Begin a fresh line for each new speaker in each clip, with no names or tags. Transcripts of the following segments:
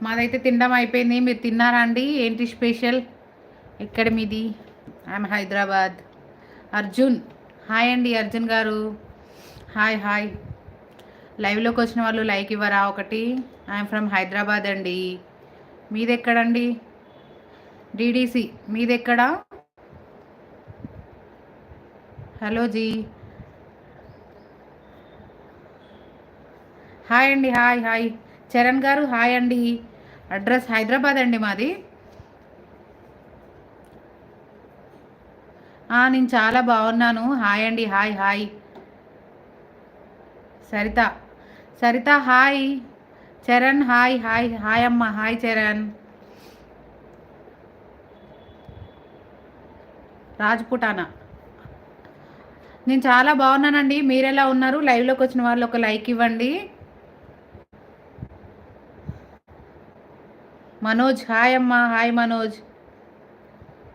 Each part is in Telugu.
మాదైతే తినడం అయిపోయింది. మీరు తిన్నారా అండి? ఏంటి స్పెషల్? ఎక్కడ మీది? ఐఎమ్ హైదరాబాద్. అర్జున్, హాయ్ అండి అర్జున్ గారు. Hi hi. లైవ్లోకి వచ్చిన వాళ్ళు లైక్ ఇవ్వరా ఒకటి? ఐఎమ్ ఫ్రమ్ హైదరాబాద్ అండి. మీది ఎక్కడండి? డీడీసీ మీది ఎక్కడా? హలో జీ. హాయ్ అండి. Hi hi. చరణ్ గారు హాయ్ అండి. అడ్రస్ హైదరాబాద్ అండి మాది. నేను చాలా బాగున్నాను. హాయ్ అండి. Hi hi. Saritha, Saritha hi. Charan hi hi. Hi అమ్మ. హాయ్ చరణ్. రాజ్పుటానా, నేను చాలా బాగున్నానండి. మీరు ఎలా ఉన్నారు? లైవ్లోకి వచ్చిన వాళ్ళు ఒక లైక్ ఇవ్వండి. మనోజ్ హాయ్ అమ్మ. హాయ్ మనోజ్.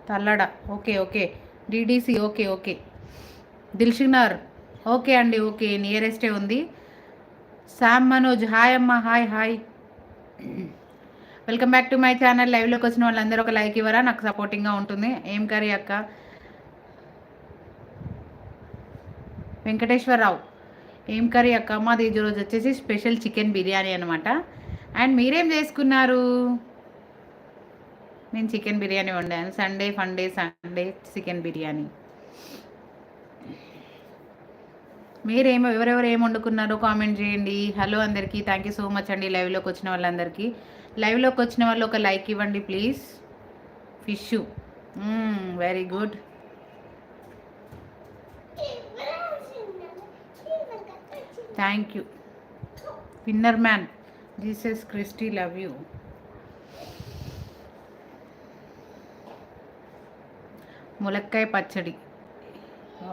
తల్లడ, okay okay. DDC, okay okay. దిల్షునర్, ఓకే అండి. ఓకే, నియరెస్టే ఉంది. శామ్ మనోజ్ హాయ్ అమ్మ. Hi hi. Welcome back to my channel. లైవ్లోకి వచ్చిన వాళ్ళందరూ ఒక లైక్ ఇవ్వరా? నాకు సపోర్టింగ్గా ఉంటుంది. ఏం కర్రీ అక్క? వెంకటేశ్వరరావు, ఏం కర్రీ అక్క? మాది ఈరోజు వచ్చేసి స్పెషల్ చికెన్ బిర్యానీ అనమాట. అండ్ మీరేం చేసుకున్నారు? నేను చికెన్ బిర్యానీ వండాను. Sunday funday Sunday chicken biryani. మీరేమో ఎవరెవరు ఏం వండుకున్నారో కామెంట్ చేయండి. హలో అందరికీ, థ్యాంక్ యూ సో మచ్ అండి లైవ్లోకి వచ్చిన వాళ్ళందరికీ. లైవ్లోకి వచ్చిన వాళ్ళు ఒక లైక్ ఇవ్వండి please. Fish, very good. Thank you. Winner man, Jesus Christy, love you. ములక్కాయ పచ్చడి,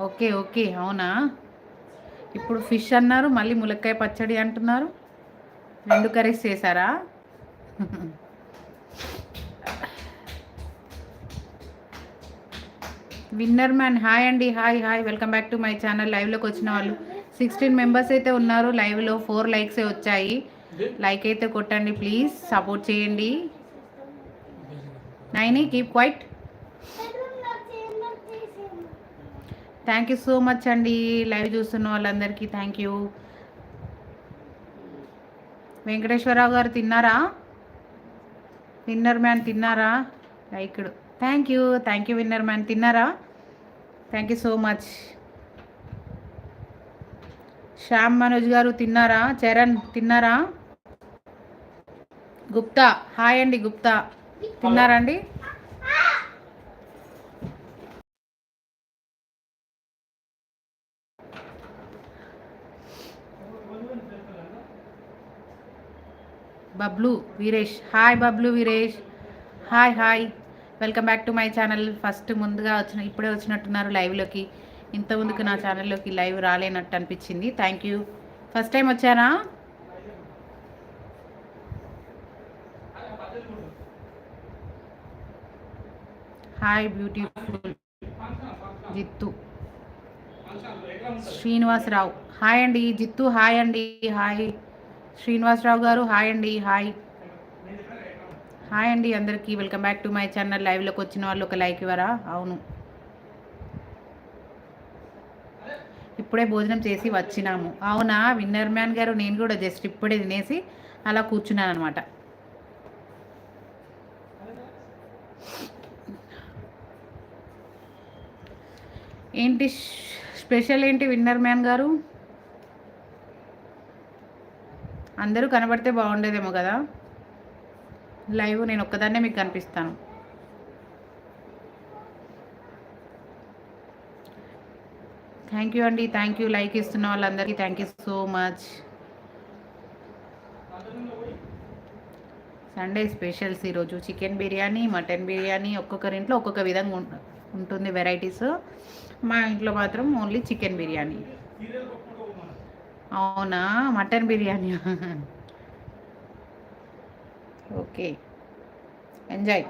ఓకే ఓకే. అవునా, ఇప్పుడు ఫిష్ అన్నారు, మళ్ళీ ములక్కాయ పచ్చడి అంటున్నారు. 2 కర్రీస్ చేశారా? విన్నర్ మ్యాన్ హాయ్ అండి. Hi hi. Welcome back to my channel. లైవ్లోకి వచ్చిన వాళ్ళు 16 మెంబర్స్ అయితే ఉన్నారు. లైవ్లో 4 లైక్సే వచ్చాయి. లైక్ అయితే కొట్టండి ప్లీజ్, సపోర్ట్ చేయండి. Naini keep quiet. Thank you so much అండి లైవ్ చూస్తున్న వాళ్ళందరికీ థ్యాంక్ యూ. వెంకటేశ్వరరావు గారు తిన్నారా? విన్నర్ మ్యాన్ తిన్నారా? Liked, thank you. Thank you winner man. తిన్నారా? Thank you so much. Shyam Manoj గారు తిన్నారా? చరణ్ తిన్నారా? గుప్తా హాయ్ అండి. గుప్తా తిన్నారా అండి? Bablu Veeresh hi. Bablu Veeresh hi hi. Welcome back to my channel. First ముందుగా ఇప్పుడే వచ్చినట్టున్నారు లైవ్లోకి. ఇంత ముందుకు నా ఛానల్లోకి లైవ్ రాలేనట్టు అనిపించింది. Thank you. ఫస్ట్ టైం వచ్చారా? Hi beautiful Jittu. Srinivasarao hi అండి. జిత్తు హాయ్ అండి. హాయ్. శ్రీనివాసరావు గారు హాయ్ అండి. హాయ్ హాయ్ అండి అందరికీ. Welcome back to my channel. లైవ్లోకి వచ్చిన వాళ్ళు ఒక లైక్ ఇవ్వరా? అవును, ఇప్పుడే భోజనం చేసి వచ్చినాము. అవునా విన్నర్ మ్యాన్ గారు, నేను కూడా జస్ట్ ఇప్పుడే తినేసి అలా కూర్చున్నాను అనమాట. ఏంటి స్పెషల్ ఏంటి విన్నర్ మ్యాన్ గారు? అందరూ కనబడితే బాగుండేదేమో కదా లైవ్. నేను ఒక్కదాన్నే మీకు కనిపిస్తాను. థ్యాంక్ యూ అండి. Thank you. లైక్ ఇస్తున్న వాళ్ళందరికీ thank you so much. Sunday specials ఈరోజు చికెన్ బిర్యానీ, మటన్ బిర్యానీ. ఒక్కొక్కరి ఇంట్లో ఒక్కొక్క విధంగా ఉంటుంది వెరైటీస్. మా ఇంట్లో మాత్రం ఓన్లీ చికెన్ బిర్యానీ. అవునా, మటన్ బిర్యానీ. Okay, enjoy.